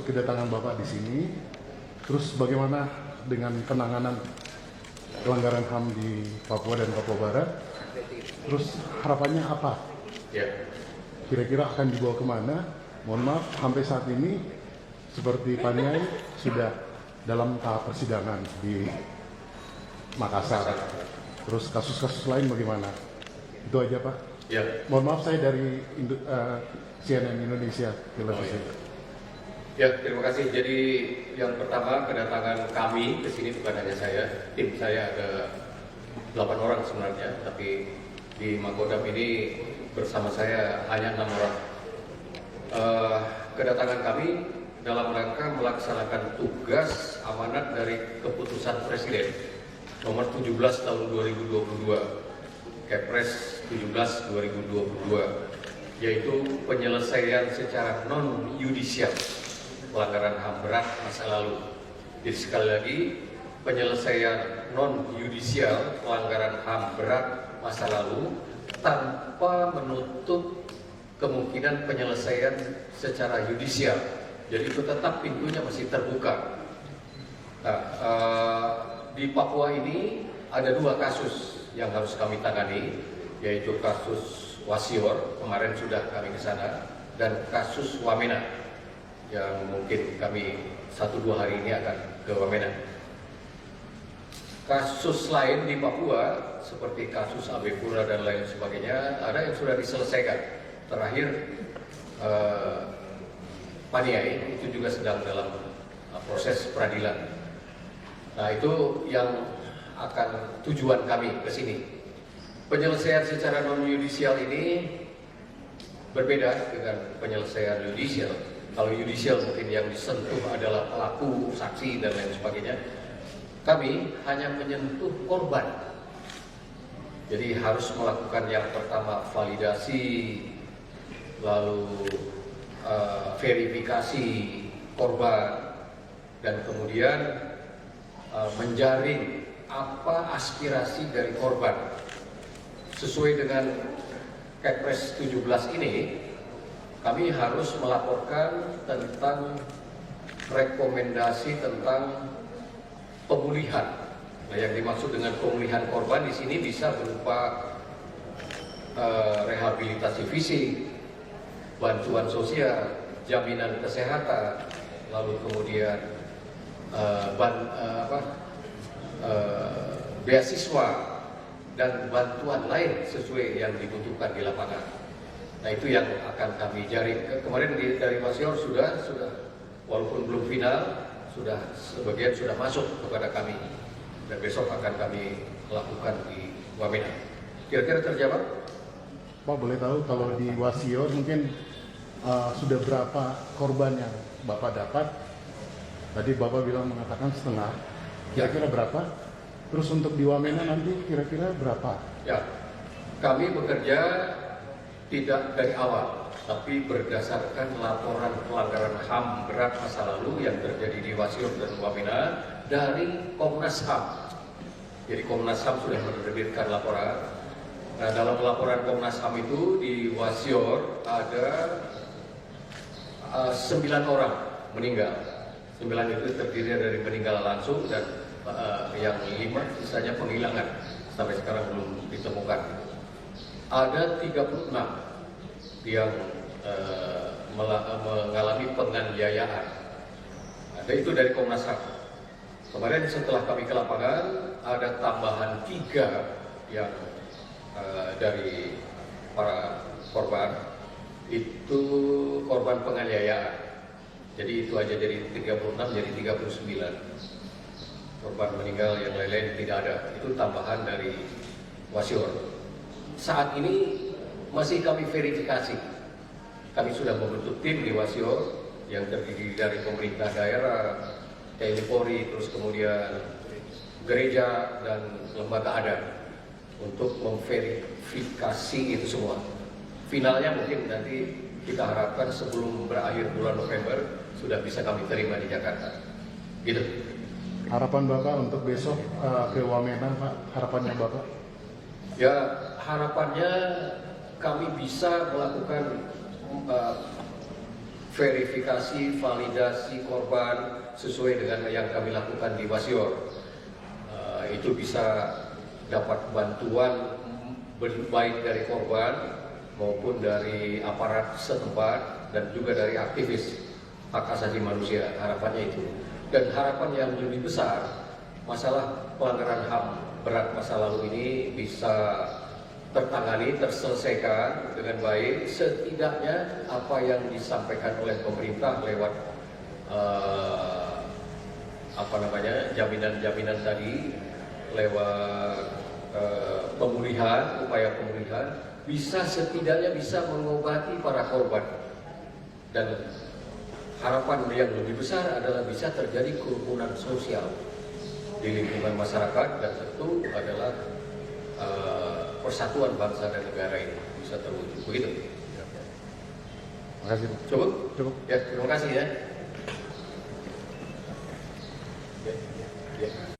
kedatangan Bapak di sini. Terus bagaimana dengan penanganan pelanggaran HAM di Papua dan Papua Barat? Terus harapannya apa? Ya. Kira-kira akan dibawa kemana? Mohon maaf, sampai saat ini seperti Paniai sudah dalam tahap persidangan di Makassar. Terus kasus-kasus lain bagaimana? Itu aja Pak. Ya. Mohon maaf, saya dari CNN Indonesia Televisi. Oh, ya, terima kasih. Jadi yang pertama, kedatangan kami ke sini bukan hanya saya, tim saya ada 8 orang sebenarnya, tapi di Makodam ini bersama saya hanya 6 orang. Kedatangan kami dalam rangka melaksanakan tugas amanat dari keputusan Presiden nomor 17 tahun 2022, Kepres 17 2022, yaitu penyelesaian secara non-yudisial pelanggaran HAM berat masa lalu. Jadi sekali lagi, penyelesaian non-yudisial pelanggaran HAM berat masa lalu tanpa menutup kemungkinan penyelesaian secara yudisial. Jadi itu tetap pintunya masih terbuka. Nah, di Papua ini ada 2 kasus yang harus kami tangani, yaitu kasus Wasior, kemarin sudah kami ke sana, dan kasus Wamena yang mungkin kami 1-2 hari ini akan ke Wamena. Kasus lain di Papua seperti kasus Abe Pura dan lain sebagainya ada yang sudah diselesaikan. Terakhir Paniai itu juga sedang dalam proses peradilan. Nah, itu yang akan tujuan kami ke sini. Penyelesaian secara non-yudisial ini berbeda dengan penyelesaian yudisial. Kalau yudisial mungkin yang disentuh adalah pelaku, saksi, dan lain sebagainya. Kami hanya menyentuh korban. Jadi harus melakukan yang pertama validasi, lalu verifikasi korban, dan kemudian menjaring apa aspirasi dari korban. Sesuai dengan Kepres 17 ini, kami harus melaporkan tentang rekomendasi tentang pemulihan. Nah, yang dimaksud dengan pemulihan korban di sini bisa berupa rehabilitasi fisik, bantuan sosial, jaminan kesehatan, lalu kemudian beasiswa dan bantuan lain sesuai yang dibutuhkan di lapangan. Nah, itu yang akan kami jaring. Kemarin dari Wasior sudah walaupun belum final, sebagian sudah masuk kepada kami, dan besok akan kami lakukan di Wamena. Kira-kira terjawab? Pak, boleh tahu kalau di Wasior mungkin sudah berapa korban yang Bapak dapat? Tadi Bapak bilang mengatakan setengah. Kira-kira berapa? Terus untuk di Wamena nanti kira-kira berapa? Ya, kami bekerja tidak dari awal, tapi berdasarkan laporan pelanggaran HAM berat masa lalu yang terjadi di Wasior dan Wamena dari Komnas HAM. Jadi Komnas HAM sudah menerbitkan laporan. Nah, dalam laporan Komnas HAM itu di Wasior ada 9 orang meninggal. 9 itu terdiri dari meninggal langsung dan yang 5 sisanya penghilangan, sampai sekarang belum ditemukan. Ada 36 yang mengalami penganiayaan. Ada itu dari Komnas HAM. Kemarin setelah kami ke lapangan ada tambahan 3 yang dari para korban, itu korban penganiayaan. Jadi itu aja dari 36 jadi 39. Korban meninggal yang lain-lain tidak ada. Itu tambahan dari Wasior. Saat ini masih kami verifikasi. Kami sudah membentuk tim di Wasior yang terdiri dari pemerintah daerah, TNI Polri, terus kemudian gereja dan lembaga adat untuk memverifikasi itu semua. Finalnya mungkin nanti kita harapkan sebelum berakhir bulan November sudah bisa kami terima di Jakarta. Gitu. Harapan Bapak untuk besok ke Wamena, Pak? Harapannya Bapak? Ya, harapannya kami bisa melakukan verifikasi, validasi korban sesuai dengan yang kami lakukan di Wasior. Itu bisa dapat bantuan baik dari korban maupun dari aparat setempat dan juga dari aktivis hak asasi manusia. Harapannya itu. Dan harapan yang lebih besar, masalah pelanggaran HAM berat masa lalu ini bisa tertangani, terselesaikan dengan baik. Setidaknya apa yang disampaikan oleh pemerintah lewat jaminan-jaminan tadi, lewat upaya pemulihan, setidaknya bisa mengobati para korban. Dan harapan yang lebih besar adalah bisa terjadi kerukunan sosial di lingkungan masyarakat, dan tentu adalah persatuan bangsa dan negara ini bisa terwujud. Begitu. Terima kasih. Cukup? Cukup. Ya, terima kasih ya.